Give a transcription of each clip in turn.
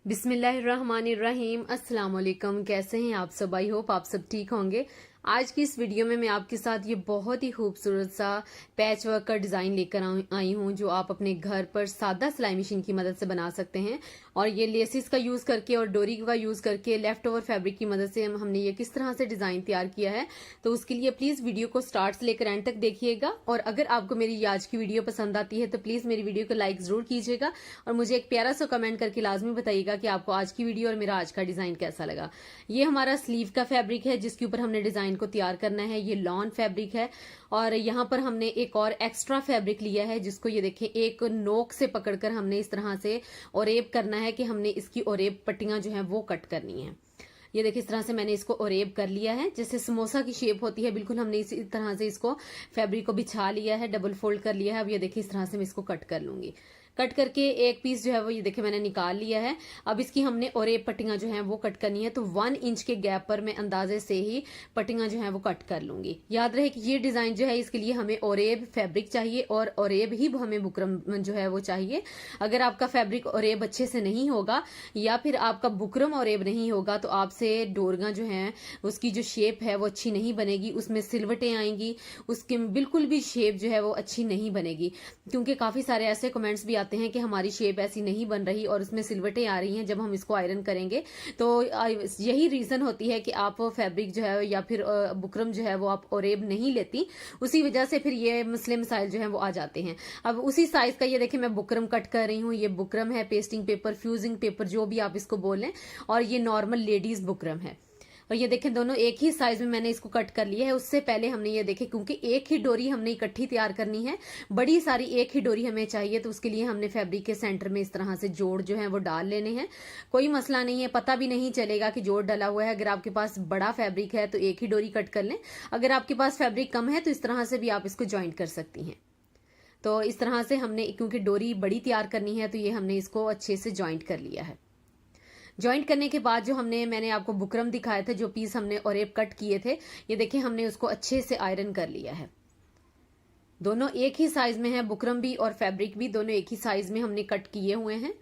बिस्मिल्लाहिर्रहमानिर्रहीम। अस्सलाम वालेकुम। कैसे हैं आप सब? आई होप आप सब ठीक होंगे। आज की इस वीडियो में मैं आपके साथ ये बहुत ही खूबसूरत सा पैच वर्क का डिज़ाइन लेकर आई हूँ जो आप अपने घर पर सादा सिलाई मशीन की मदद से बना सकते हैं। और ये लेसिस का यूज़ करके और डोरी का यूज़ करके लेफ्ट ओवर फैब्रिक की मदद से हमने ये किस तरह से डिज़ाइन तैयार किया है। तो उसके लिए प्लीज़ वीडियो को स्टार्ट से लेकर एंड तक देखिएगा। और अगर आपको मेरी आज की वीडियो पसंद आती है तो प्लीज़ मेरी वीडियो को लाइक ज़रूर कीजिएगा और मुझे एक प्यारा सा कमेंट करके लाजमी बताइएगा कि आपको आज की वीडियो और मेरा आज का डिज़ाइन कैसा लगा। ये हमारा स्लीव का फैब्रिक है जिसके ऊपर हमने डिज़ाइन को तैयार करना है। ये लॉन फैब्रिक है और यहाँ पर हमने एक और एक्स्ट्रा फैब्रिक लिया है जिसको ये देखें एक नोक से पकड़कर हमने इस तरह से ओरेब करना है कि हमने इसकी ओरेब पट्टियां जो हैं वो कट करनी है। ये देखिए इस तरह से मैंने इसको ओरेब कर लिया है, जैसे समोसा की शेप होती है बिल्कुल हमने इसी तरह से इसको फैब्रिक को बिछा लिया है, डबल फोल्ड कर लिया है। अब ये देखिए इस तरह से मैं इसको कट कर लूंगी। कट करके एक पीस जो है वो ये देखिए मैंने निकाल लिया है। अब इसकी हमने ओरेब पट्टियां जो हैं वो कट करनी है, तो 1 इंच के गैप पर मैं अंदाजे से ही पट्टियां जो हैं वो कट कर लूंगी। याद रहे कि ये डिजाइन जो है इसके लिए हमें ओरेब फैब्रिक चाहिए और ओरेब ही हमें बुकरम जो है वो चाहिए। अगर आपका फैब्रिक ओरेब अच्छे से नहीं होगा या फिर आपका बुकरम ओरेब नहीं होगा तो आपसे डोरगा जो है उसकी जो शेप है वो अच्छी नहीं बनेगी, उसमें सिलवटें आएंगी, उसकी बिल्कुल भी शेप जो है वो अच्छी नहीं बनेगी। क्योंकि काफी सारे ऐसे कमेंट्स भी आते हैं कि हमारी शेप ऐसी नहीं बन रही और उसमें सिलवटें आ रही हैं जब हम इसको आयरन करेंगे। तो यही रीजन होती है कि आप फैब्रिक जो है या फिर बुकरम जो है वो आप ओरेब नहीं लेती, उसी वजह से फिर ये मसले मसाइल जो है वो आ जाते हैं। अब उसी साइज का ये देखिए मैं बुकरम कट कर रही हूँ। ये बुकरम है, पेस्टिंग पेपर, फ्यूजिंग पेपर, जो भी आप इसको बोलें, और ये नॉर्मल लेडीज बुकरम है। और ये देखें दोनों एक ही साइज में मैंने इसको कट कर लिया है। उससे पहले हमने ये देखे क्योंकि एक ही डोरी हमने इकट्ठी तैयार करनी है, बड़ी सारी एक ही डोरी हमें चाहिए, तो उसके लिए हमने फैब्रिक के सेंटर में इस तरह से जोड़ जो है वो डाल लेने हैं। कोई मसला नहीं है, पता भी नहीं चलेगा कि जोड़ डला हुआ है। अगर आपके पास बड़ा फैब्रिक है तो एक ही डोरी कट कर लें, अगर आपके पास फैब्रिक कम है तो इस तरह से भी आप इसको ज्वाइंट कर सकती हैं। तो इस तरह से हमने, क्योंकि डोरी बड़ी तैयार करनी है, तो ये हमने इसको अच्छे से ज्वाइंट कर लिया है। ज्वाइंट करने के बाद जो मैंने आपको बुकरम दिखाया था, जो पीस हमने ओरेब कट किए थे, ये देखिए हमने उसको अच्छे से आयरन कर लिया है। दोनों एक ही साइज में है, बुकरम भी और फैब्रिक भी दोनों एक ही साइज में हमने कट किए हुए हैं।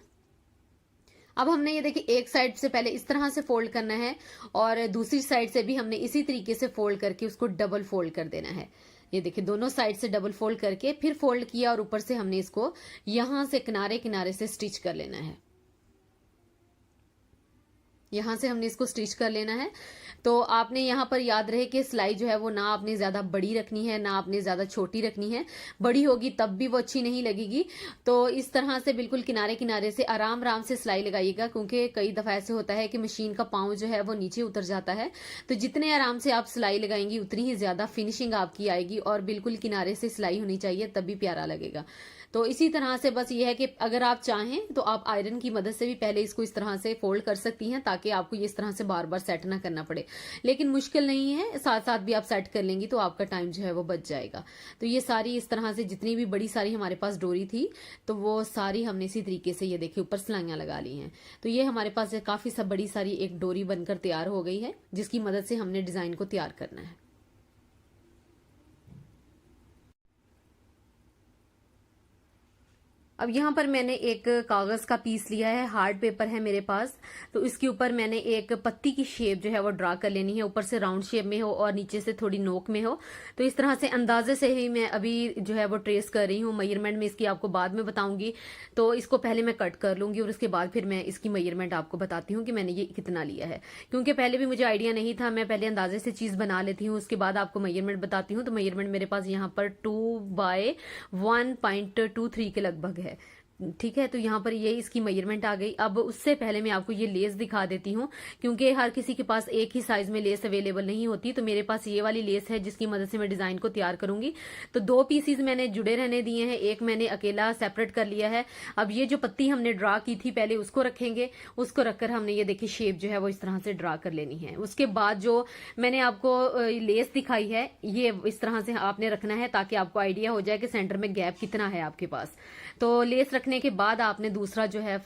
अब हमने ये देखिए एक साइड से पहले इस तरह से फोल्ड करना है और दूसरी साइड से भी हमने इसी तरीके से फोल्ड करके उसको डबल फोल्ड कर देना है। ये देखिए दोनों साइड से डबल फोल्ड करके फिर फोल्ड किया और ऊपर से हमने इसको यहां से किनारे किनारे से स्टिच कर लेना है। यहां से हमने इसको स्टिच कर लेना है। तो आपने यहां पर याद रहे कि सिलाई जो है वो ना आपने ज्यादा बड़ी रखनी है ना आपने ज्यादा छोटी रखनी है। बड़ी होगी तब भी वो अच्छी नहीं लगेगी। तो इस तरह से बिल्कुल किनारे किनारे से आराम आराम से सिलाई लगाइएगा, क्योंकि कई दफा ऐसे होता है कि मशीन का पाँव जो है वो नीचे उतर जाता है। तो जितने आराम से आप सिलाई लगाएंगी उतनी ही ज्यादा फिनिशिंग आपकी आएगी और बिल्कुल किनारे से सिलाई होनी चाहिए, तभी प्यारा लगेगा। तो इसी तरह से बस ये है कि अगर आप चाहें तो आप आयरन की मदद से भी पहले इसको इस तरह से फोल्ड कर सकती हैं, ताकि आपको ये इस तरह से बार बार सेट ना करना पड़े। लेकिन मुश्किल नहीं है, साथ साथ भी आप सेट कर लेंगी तो आपका टाइम जो है वो बच जाएगा। तो ये सारी इस तरह से जितनी भी बड़ी सारी हमारे पास डोरी थी तो वो सारी हमने इसी तरीके से ये देखिए ऊपर सिलाइयां लगा ली हैं। तो ये हमारे पास काफी सब बड़ी सारी एक डोरी बनकर तैयार हो गई है, जिसकी मदद से हमने डिजाइन को तैयार करना है। अब यहाँ पर मैंने एक कागज का पीस लिया है, हार्ड पेपर है मेरे पास। तो इसके ऊपर मैंने एक पत्ती की शेप जो है वो ड्रा कर लेनी है, ऊपर से राउंड शेप में हो और नीचे से थोड़ी नोक में हो। तो इस तरह से अंदाजे से ही मैं अभी जो है वो ट्रेस कर रही हूँ। मेजरमेंट में इसकी आपको बाद में बताऊंगी, तो इसको पहले मैं कट कर लूंगी और उसके बाद फिर मैं इसकी मेजरमेंट आपको बताती हूँ कि मैंने ये कितना लिया है। क्योंकि पहले भी मुझे आइडिया नहीं था, मैं पहले अंदाजे से चीज बना लेती हूँ, उसके बाद आपको मेजरमेंट बताती हूँ। तो मेजरमेंट मेरे पास यहाँ पर 2/1.23 के लगभग है। ठीक है, तो यहाँ पर ये इसकी मेजरमेंट आ गई। अब उससे पहले मैं आपको ये लेस दिखा देती हूँ, क्योंकि हर किसी के पास एक ही साइज में लेस अवेलेबल नहीं होती। तो मेरे पास ये वाली लेस है जिसकी मदद से मैं डिजाइन को तैयार करूंगी। तो 2 पीसीज मैंने जुड़े रहने दिए हैं, एक मैंने अकेला सेपरेट कर लिया है। अब ये जो पत्ती हमने ड्रा की थी पहले उसको रखेंगे, उसको रखकर हमने ये देखिए शेप जो है वो इस तरह से ड्रा कर लेनी है। उसके बाद जो मैंने आपको लेस दिखाई है ये इस तरह से आपने रखना है, ताकि आपको आइडिया हो जाए कि सेंटर में गैप कितना है आपके पास। तो लेस रखने के बाद आपने दूसरा जो है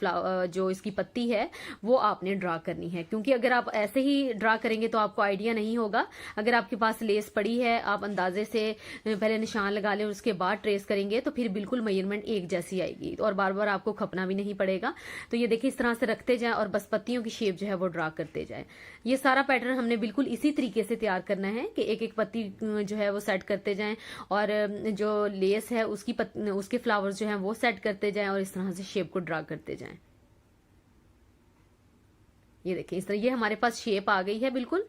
जो इसकी पत्ती है वो आपने ड्रा करनी है, क्योंकि अगर आप ऐसे ही ड्रा करेंगे तो आपको आइडिया नहीं होगा। अगर आपके पास लेस पड़ी है, आप अंदाजे से पहले निशान लगा लें और उसके बाद ट्रेस करेंगे तो फिर बिल्कुल मेजरमेंट एक जैसी आएगी और बार बार आपको खपना भी नहीं पड़ेगा। तो ये देखिए इस तरह से रखते जाएं और बस पत्तियों की शेप जो है वो ड्रा करते जाएं। ये सारा पैटर्न हमने बिल्कुल इसी तरीके से तैयार करना है कि एक एक पत्ती जो है वो सेट करते जाएं और जो लेस है उसके फ्लावर्स जो हैं वो सेट करते जाएं और इस तरह से शेप को ड्रा करते जाएं। ये देखिए इस तरह ये हमारे पास शेप आ गई है बिल्कुल।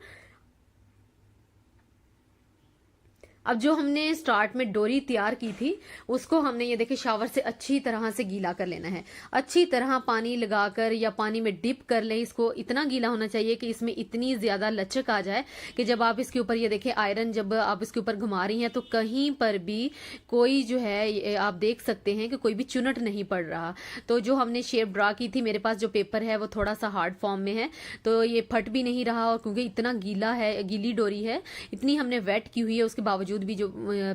अब जो हमने स्टार्ट में डोरी तैयार की थी उसको हमने ये देखिए शावर से अच्छी तरह से गीला कर लेना है। अच्छी तरह पानी लगाकर या पानी में डिप कर लें इसको। इतना गीला होना चाहिए कि इसमें इतनी ज्यादा लचक आ जाए कि जब आप इसके ऊपर ये देखिए आयरन जब आप इसके ऊपर घुमा रही हैं तो कहीं पर भी कोई जो है आप देख सकते हैं कि कोई भी चुनट नहीं पड़ रहा। तो जो हमने शेप ड्रा की थी, मेरे पास जो पेपर है वो थोड़ा सा हार्ड फॉर्म में है तो ये फट भी नहीं रहा, और क्योंकि इतना गीला है, गीली डोरी है, इतनी हमने वेट की हुई है, उसके बावजूद भी जो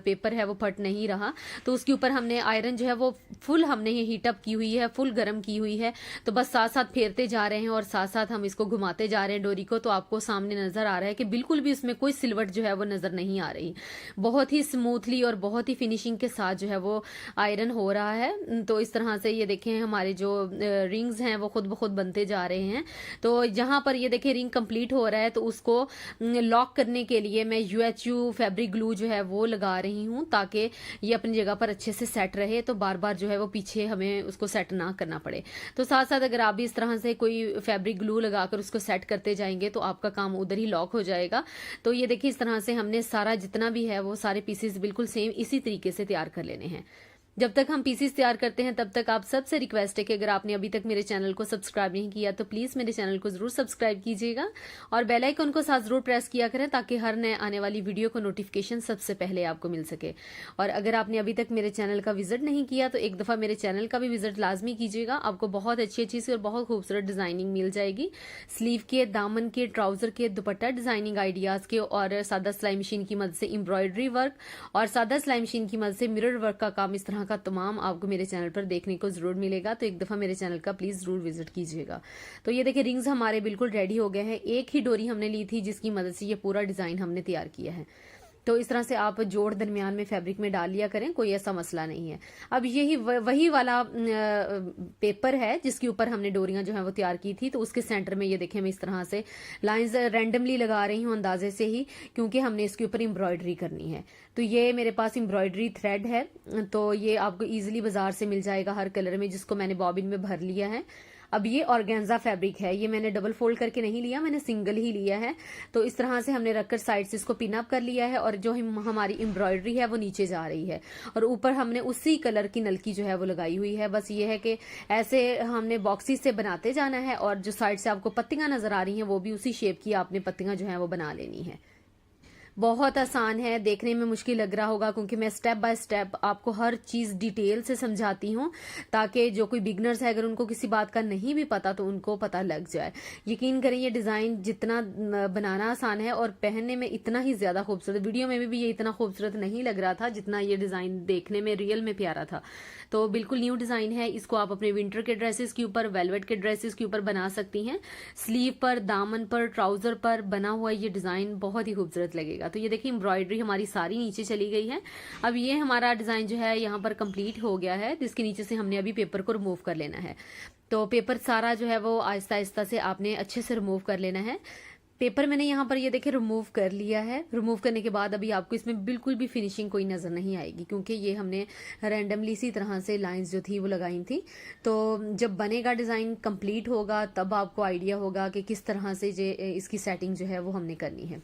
पेपर है वो फट नहीं रहा। तो उसके ऊपर हमने आयरन जो है वो फुल हमने ये हीट अप की हुई है, फुल गर्म की हुई है। तो बस साथ साथ फेरते जा रहे हैं और साथ साथ हम इसको घुमाते जा रहे हैं डोरी को। तो आपको सामने नजर आ रहा है कि बिल्कुल भी उसमें कोई सिलवट जो है वो नजर नहीं आ रही। बहुत ही स्मूथली और बहुत ही फिनिशिंग के साथ जो है वो आयरन हो रहा है। तो इस तरह से ये देखें हमारे जो रिंग्स हैं वो खुद ब खुद बनते जा रहे हैं। तो जहां पर ये देखें रिंग कंप्लीट हो रहा है तो उसको लॉक करने के लिए मैं UHU फैब्रिक ग्लू जो है वो लगा रही हूँ ताकि ये अपनी जगह पर अच्छे से सेट रहे। तो बार बार जो है वो पीछे हमें उसको सेट ना करना पड़े। तो साथ साथ अगर आप भी इस तरह से कोई फैब्रिक ग्लू लगाकर उसको सेट करते जाएंगे तो आपका काम उधर ही लॉक हो जाएगा। तो ये देखिए इस तरह से हमने सारा जितना भी है वो सारे पीसेस बिल्कुल सेम इसी तरीके से तैयार कर लेने हैं। जब तक हम पीसीस तैयार करते हैं तब तक आप सबसे रिक्वेस्ट है कि अगर आपने अभी तक मेरे चैनल को सब्सक्राइब नहीं किया तो प्लीज मेरे चैनल को जरूर सब्सक्राइब कीजिएगा और बेल आइकन को साथ जरूर प्रेस किया करें ताकि हर नए आने वाली वीडियो को नोटिफिकेशन सबसे पहले आपको मिल सके। और अगर आपने अभी तक मेरे चैनल का विजिट नहीं किया तो एक दफा मेरे चैनल का भी विजिट लाजमी कीजिएगा। आपको बहुत अच्छी अच्छी सी और बहुत खूबसूरत डिजाइनिंग मिल जाएगी। स्लीव के, दामन के, ट्राउजर के, दुपट्टा डिजाइनिंग आइडियाज के और सादा सिलाई मशीन की मदद से एम्ब्रॉयडरी वर्क और सादा सिलाई मशीन की मदद से मिरर वर्क का काम, इस तरह का तमाम आपको मेरे चैनल पर देखने को जरूर मिलेगा। तो एक दफा मेरे चैनल का प्लीज जरूर विजिट कीजिएगा। तो ये देखिए रिंग्स हमारे बिल्कुल रेडी हो गए हैं। एक ही डोरी हमने ली थी जिसकी मदद से ये पूरा डिजाइन हमने तैयार किया है। तो इस तरह से आप जोड़ दरमियान में फैब्रिक में डाल लिया करें, कोई ऐसा मसला नहीं है। अब यही वही वाला पेपर है जिसके ऊपर हमने डोरियां जो है वो तैयार की थी। तो उसके सेंटर में ये देखें मैं इस तरह से लाइंस रैंडमली लगा रही हूँ अंदाजे से ही, क्योंकि हमने इसके ऊपर एम्ब्रॉयडरी करनी है। तो ये मेरे पास एम्ब्रॉयडरी थ्रेड है, तो ये आपको इजीली बाजार से मिल जाएगा हर कलर में, जिसको मैंने बॉबिन में भर लिया है। अब ये ऑर्गेन्जा फैब्रिक है, ये मैंने डबल फोल्ड करके नहीं लिया, मैंने सिंगल ही लिया है। तो इस तरह से हमने रखकर साइड से इसको पिन अप कर लिया है और जो हमारी एम्ब्रॉयडरी है वो नीचे जा रही है और ऊपर हमने उसी कलर की नलकी जो है वो लगाई हुई है। बस ये है कि ऐसे हमने बॉक्सेस से बनाते जाना है और जो साइड से आपको पत्तियां नजर आ रही हैं वो भी उसी शेप की आपने पत्तियां जो है वो बना लेनी है। बहुत आसान है, देखने में मुश्किल लग रहा होगा क्योंकि मैं स्टेप बाय स्टेप आपको हर चीज डिटेल से समझाती हूँ ताकि जो कोई बिगनर्स है अगर उनको किसी बात का नहीं भी पता तो उनको पता लग जाए। यकीन करें ये डिजाइन जितना बनाना आसान है और पहनने में इतना ही ज्यादा खूबसूरत, वीडियो में भी ये इतना खूबसूरत नहीं लग रहा था जितना ये डिजाइन देखने में रियल में प्यारा था। तो बिल्कुल न्यू डिजाइन है, इसको आप अपने विंटर के ड्रेसेस के ऊपर, वेलवेट के ड्रेसेस के ऊपर बना सकती हैं। स्लीव पर, दामन पर, ट्राउजर पर बना हुआ ये डिजाइन बहुत ही खूबसूरत लगेगा। तो ये देखिए एम्ब्रॉयडरी हमारी सारी नीचे चली गई है। अब ये हमारा डिजाइन जो है यहाँ पर कंप्लीट हो गया है, जिसके नीचे से हमने अभी पेपर को रिमूव कर लेना है। तो पेपर सारा जो है वो आहिस्ता आहिस्ता से आपने अच्छे से रिमूव कर लेना है। पेपर मैंने यहाँ पर ये देखिए रिमूव कर लिया है। रिमूव करने के बाद अभी आपको इसमें बिल्कुल भी फिनिशिंग कोई नजर नहीं आएगी क्योंकि ये हमने रैंडमली इसी तरह से लाइंस जो थी वो लगाई थी। तो जब बनेगा डिजाइन कंप्लीट होगा तब आपको आइडिया होगा कि किस तरह से इसकी सेटिंग जो है वो हमने करनी है।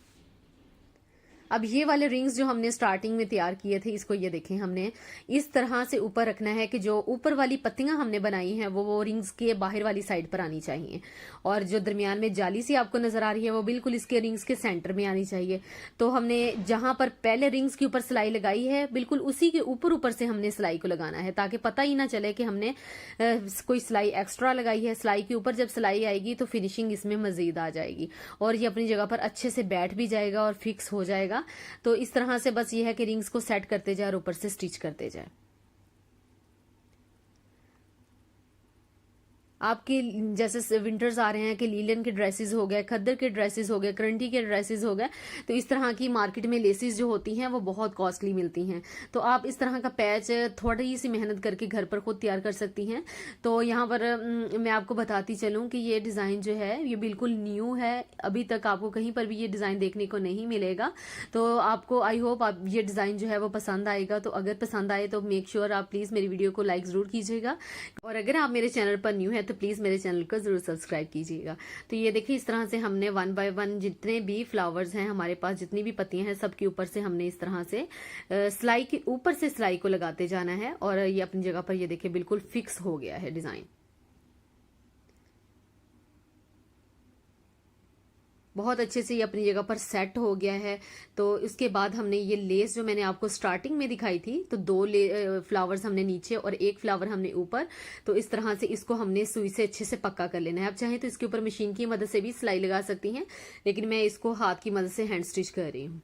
अब ये वाले रिंग्स जो हमने स्टार्टिंग में तैयार किए थे, इसको ये देखें हमने इस तरह से ऊपर रखना है कि जो ऊपर वाली पत्तियां हमने बनाई हैं वो रिंग्स के बाहर वाली साइड पर आनी चाहिए और जो दरमियान में जाली सी आपको नजर आ रही है वो बिल्कुल इसके रिंग्स के सेंटर में आनी चाहिए। तो हमने जहां पर पहले रिंग्स के ऊपर सिलाई लगाई है बिल्कुल उसी के ऊपर ऊपर से हमने सिलाई को लगाना है ताकि पता ही ना चले कि हमने कोई सिलाई एक्स्ट्रा लगाई है। सिलाई के ऊपर जब सिलाई आएगी तो फिनिशिंग इसमें मजीद आ जाएगी और ये अपनी जगह पर अच्छे से बैठ भी जाएगा और फिक्स हो जाएगा। तो इस तरह से बस ये है कि रिंग्स को सेट करते जाए और ऊपर से स्टिच करते जाए। आपके जैसे विंटर्स आ रहे हैं कि लीलन के ड्रेसेस हो गए, खद्दर के ड्रेसेस हो गए, करंटी के ड्रेसेस हो गए, तो इस तरह की मार्केट में लेसेस जो होती हैं वो बहुत कॉस्टली मिलती हैं। तो आप इस तरह का पैच थोड़ी सी मेहनत करके घर पर खुद तैयार कर सकती हैं। तो यहाँ पर मैं आपको बताती चलूँ कि ये डिज़ाइन जो है ये बिल्कुल न्यू है, अभी तक आपको कहीं पर भी ये डिज़ाइन देखने को नहीं मिलेगा। तो आपको आई होप आप ये डिज़ाइन जो है वो पसंद आएगा। तो अगर पसंद आए तो मेक श्योर आप प्लीज़ मेरी वीडियो को लाइक ज़रूर कीजिएगा, और अगर आप मेरे चैनल पर न्यू है तो प्लीज़ मेरे चैनल को ज़रूर सब्सक्राइब कीजिएगा। तो ये देखिए इस तरह से हमने 1 बाय 1 जितने भी फ्लावर्स हैं हमारे पास, जितनी भी पत्तियां हैं, सबके ऊपर से हमने इस तरह से सिलाई के ऊपर से सिलाई को लगाते जाना है, और ये अपनी जगह पर ये देखिए बिल्कुल फिक्स हो गया है डिज़ाइन। बहुत अच्छे से ये अपनी जगह पर सेट हो गया है। तो इसके बाद हमने ये लेस जो मैंने आपको स्टार्टिंग में दिखाई थी, तो 2 फ्लावर्स हमने नीचे और 1 फ्लावर हमने ऊपर, तो इस तरह से इसको हमने सुई से अच्छे से पक्का कर लेना है। आप चाहें तो इसके ऊपर मशीन की मदद से भी सिलाई लगा सकती हैं, लेकिन मैं इसको हाथ की मदद से हैंड स्टिच कर रही हूँ।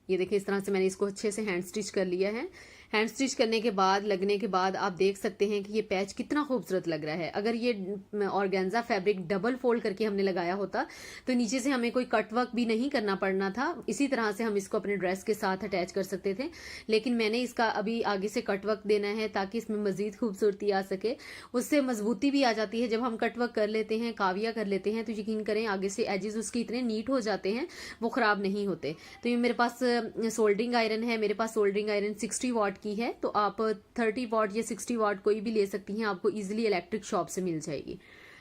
ये देखिए इस तरह से मैंने इसको अच्छे से हैंड स्टिच कर लिया है। हैंड स्टिच करने के बाद, लगने के बाद आप देख सकते हैं कि ये पैच कितना खूबसूरत लग रहा है। अगर ये ऑर्गेन्जा फैब्रिक डबल फोल्ड करके हमने लगाया होता तो नीचे से हमें कोई कट वर्क भी नहीं करना पड़ना था, इसी तरह से हम इसको अपने ड्रेस के साथ अटैच कर सकते थे। लेकिन मैंने इसका अभी आगे से कट वर्क देना है ताकि इसमें मजीद खूबसूरती आ सके, उससे मजबूती भी आ जाती है। जब हम कट वर्क कर लेते हैं, काविया कर लेते हैं, तो यकीन करें आगे से एजेस उसके इतने नीट हो जाते हैं, वो खराब नहीं होते। तो ये मेरे पास सोल्डरिंग आयरन है, मेरे पास सोल्डरिंग आयरन 60 वाट की है, तो आप 30 वाट या 60 वाट कोई भी ले सकती हैं, आपको इजीली इलेक्ट्रिक शॉप से मिल जाएगी।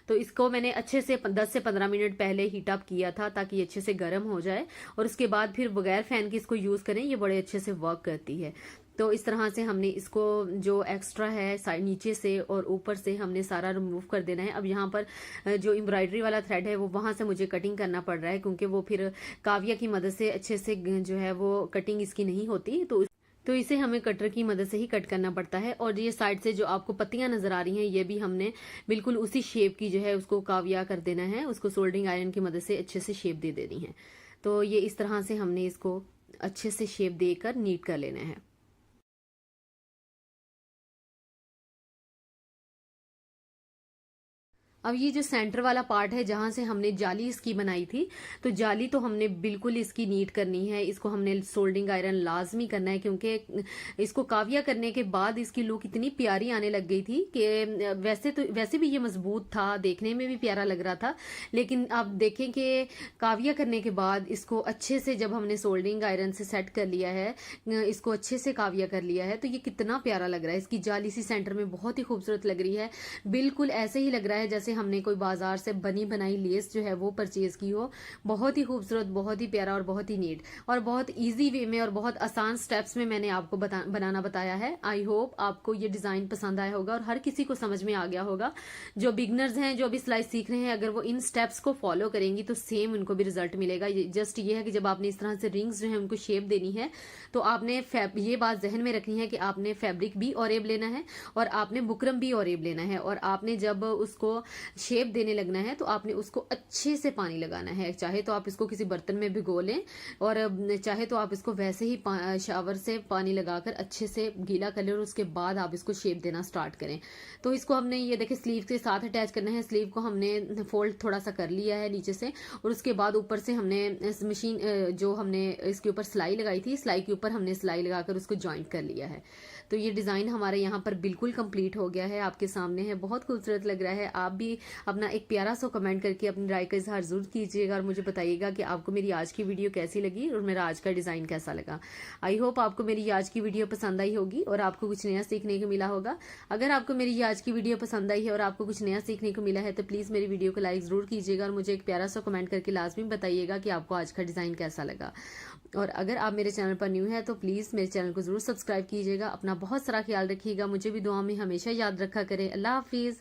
तो इसको मैंने अच्छे से 10 से 15 मिनट पहले हीट अप किया था ताकि ये अच्छे से गर्म हो जाए, और उसके बाद फिर बगैर फैन के इसको यूज करें, ये बड़े अच्छे से वर्क करती है। तो इस तरह से हमने इसको जो एक्स्ट्रा है साइड नीचे से और ऊपर से हमने सारा रिमूव कर देना है। अब यहाँ पर जो एम्ब्रॉयडरी वाला थ्रेड है वो वहां से मुझे कटिंग करना पड़ रहा है, क्योंकि वो फिर काविया की मदद से अच्छे से जो है वो कटिंग इसकी नहीं होती, तो इसे हमें कटर की मदद से ही कट करना पड़ता है। और ये साइड से जो आपको पत्तियां नजर आ रही हैं, ये भी हमने बिल्कुल उसी शेप की जो है उसको काविया कर देना है, उसको सोल्डरिंग आयरन की मदद से अच्छे से शेप दे देनी है। तो ये इस तरह से हमने इसको अच्छे से शेप देकर नीट कर लेना है। अब ये जो सेंटर वाला पार्ट है जहां से हमने जाली इसकी बनाई थी, तो जाली तो हमने बिल्कुल इसकी नीट करनी है, इसको हमने सोल्डरिंग आयरन लाजमी करना है, क्योंकि इसको काविया करने के बाद इसकी लुक इतनी प्यारी आने लग गई थी कि वैसे भी ये मजबूत था, देखने में भी प्यारा लग रहा था, लेकिन आप देखें कि काविया करने के बाद इसको अच्छे से जब हमने सोल्डरिंग आयरन से सेट कर लिया है, इसको अच्छे से काविया कर लिया है, तो ये कितना प्यारा लग रहा है। इसकी जाली सी सेंटर में बहुत ही खूबसूरत लग रही है, बिल्कुल ऐसे ही लग रहा है जैसे हमने कोई बाजार से बनी बनाई लेस जो है वो परचेज की हो। बहुत ही खूबसूरत, बहुत ही प्यारा और बहुत ही नीट, और बहुत इजी वे में और बहुत आसान स्टेप्स में मैंने आपको बनाना बताया है। आई होप आपको ये डिजाइन पसंद आया होगा और हर किसी को समझ में आ गया होगा। जो बिगनर्स हैं, जो अभी सिलाई सीख रहे हैं, अगर वो इन स्टेप्स को फॉलो करेंगी तो सेम उनको भी रिजल्ट मिलेगा। जस्ट ये है कि जब आपने इस तरह से रिंग्स जो है उनको शेप देनी है, तो आपने ये बात जहन में रखनी है कि आपने फैब्रिक भी ऑरेब लेना है और आपने बुकरम भी ऑरेब लेना है, और आपने जब उसको शेप देने लगना है तो आपने उसको अच्छे से पानी लगाना है। चाहे तो आप इसको किसी बर्तन में भिगो लें, और चाहे तो आप इसको वैसे ही शावर से पानी लगाकर अच्छे से गीला कर लें, और उसके बाद आप इसको शेप देना स्टार्ट करें। तो इसको हमने ये देखिए स्लीव के साथ अटैच करना है। स्लीव को हमने फोल्ड थोड़ा सा कर लिया है नीचे से, और उसके बाद ऊपर से हमने इस मशीन जो हमने इसके ऊपर सिलाई लगाई थी, सिलाई के ऊपर हमने सिलाई लगाकर उसको ज्वाइंट कर लिया है। तो ये डिजाइन हमारे यहाँ पर बिल्कुल कंप्लीट हो गया है, आपके सामने है, बहुत खूबसूरत लग रहा है। आप भी अपना एक प्यारा सा कमेंट करके अपनी राय का इजहार जरूर कीजिएगा, और मुझे बताइएगा कि आपको मेरी आज की वीडियो कैसी लगी और मेरा आज का डिजाइन कैसा लगा। आई होप आपको मेरी आज की वीडियो पसंद आई होगी और आपको कुछ नया सीखने को मिला होगा। अगर आपको मेरी आज की वीडियो पसंद आई है और आपको कुछ नया सीखने को मिला है तो प्लीज मेरी वीडियो को लाइक जरूर कीजिएगा, और मुझे एक प्यारा सा कमेंट करके लाजमी बताइएगा कि आपको आज का डिजाइन कैसा लगा। और अगर आप मेरे चैनल पर न्यू है तो प्लीज मेरे चैनल को जरूर सब्सक्राइब कीजिएगा। अपना बहुत सारा ख्याल रखिएगा, मुझे भी दुआ में हमेशा याद रखा करें। अल्लाह हाफिज।